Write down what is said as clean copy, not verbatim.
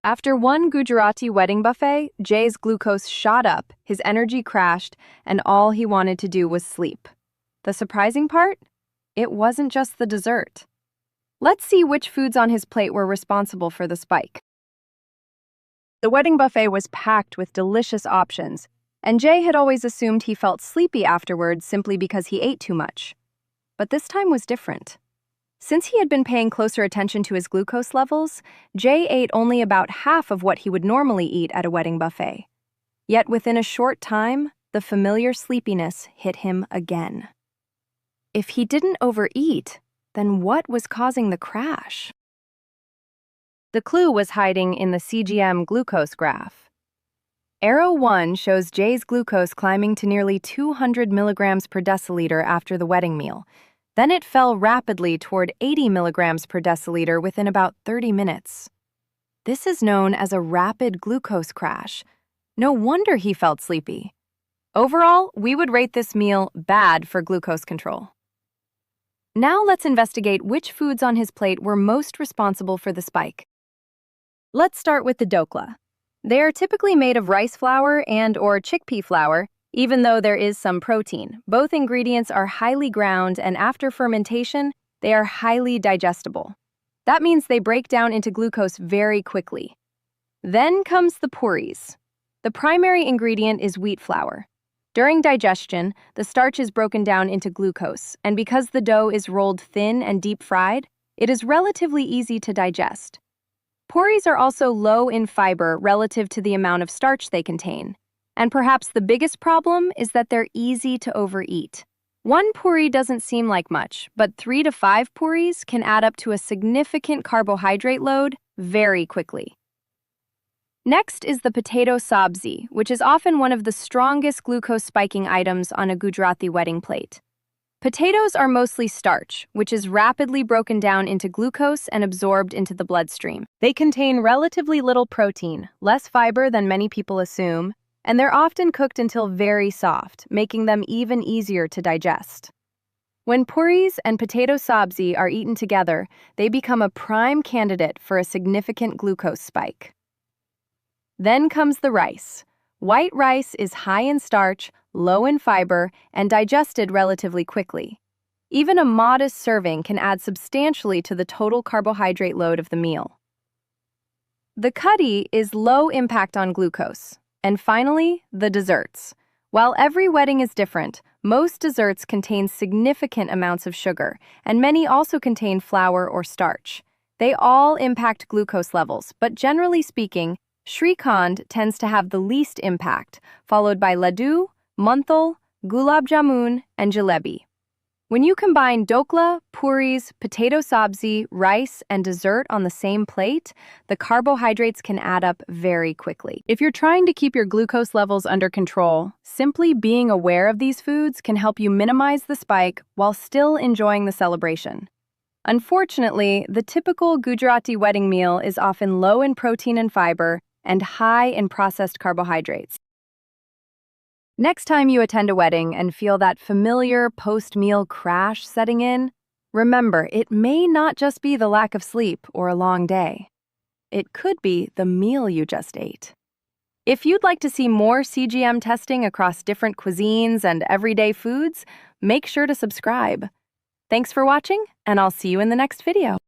After one Gujarati wedding buffet, Jay's glucose shot up, his energy crashed, and all he wanted to do was sleep. The surprising part? It wasn't just the dessert. Let's see which foods on his plate were responsible for the spike. The wedding buffet was packed with delicious options, and Jay had always assumed he felt sleepy afterwards simply because he ate too much. But this time was different. Since he had been paying closer attention to his glucose levels, Jay ate only about half of what he would normally eat at a wedding buffet. Yet within a short time, the familiar sleepiness hit him again. If he didn't overeat, then what was causing the crash? The clue was hiding in the CGM glucose graph. Arrow 1 shows Jay's glucose climbing to nearly 200 milligrams per deciliter after the wedding meal. Then it fell rapidly toward 80 milligrams per deciliter within about 30 minutes. This is known as a rapid glucose crash. No wonder he felt sleepy. Overall, we would rate this meal bad for glucose control. Now let's investigate which foods on his plate were most responsible for the spike. Let's start with the Dhokla. They are typically made of rice flour and/or chickpea flour, even though there is some protein. Both ingredients are highly ground, and after fermentation, they are highly digestible. That means they break down into glucose very quickly. Then comes the Puris. The primary ingredient is wheat flour. During digestion, the starch is broken down into glucose, and because the dough is rolled thin and deep fried, it is relatively easy to digest. Puris are also low in fiber relative to the amount of starch they contain. And perhaps the biggest problem is that they're easy to overeat. One puri doesn't seem like much, but 3 to 5 puris can add up to a significant carbohydrate load very quickly. Next is the potato sabzi, which is often one of the strongest glucose-spiking items on a Gujarati wedding plate. Potatoes are mostly starch, which is rapidly broken down into glucose and absorbed into the bloodstream. They contain relatively little protein, less fiber than many people assume, and they're often cooked until very soft, making them even easier to digest. When puris and potato sabzi are eaten together, they become a prime candidate for a significant glucose spike. Then comes the rice. White rice is high in starch, low in fiber, and digested relatively quickly. Even a modest serving can add substantially to the total carbohydrate load of the meal. The kadhi is low impact on glucose. And finally, the desserts. While every wedding is different, most desserts contain significant amounts of sugar, and many also contain flour or starch. They all impact glucose levels, but generally speaking, shrikhand tends to have the least impact, followed by laddu, munthal, gulab jamun, and jalebi. When you combine dhokla, puris, potato sabzi, rice, and dessert on the same plate, the carbohydrates can add up very quickly. If you're trying to keep your glucose levels under control, simply being aware of these foods can help you minimize the spike while still enjoying the celebration. Unfortunately, the typical Gujarati wedding meal is often low in protein and fiber and high in processed carbohydrates. Next time you attend a wedding and feel that familiar post-meal crash setting in, remember, it may not just be the lack of sleep or a long day. It could be the meal you just ate. If you'd like to see more CGM testing across different cuisines and everyday foods, make sure to subscribe. Thanks for watching, and I'll see you in the next video.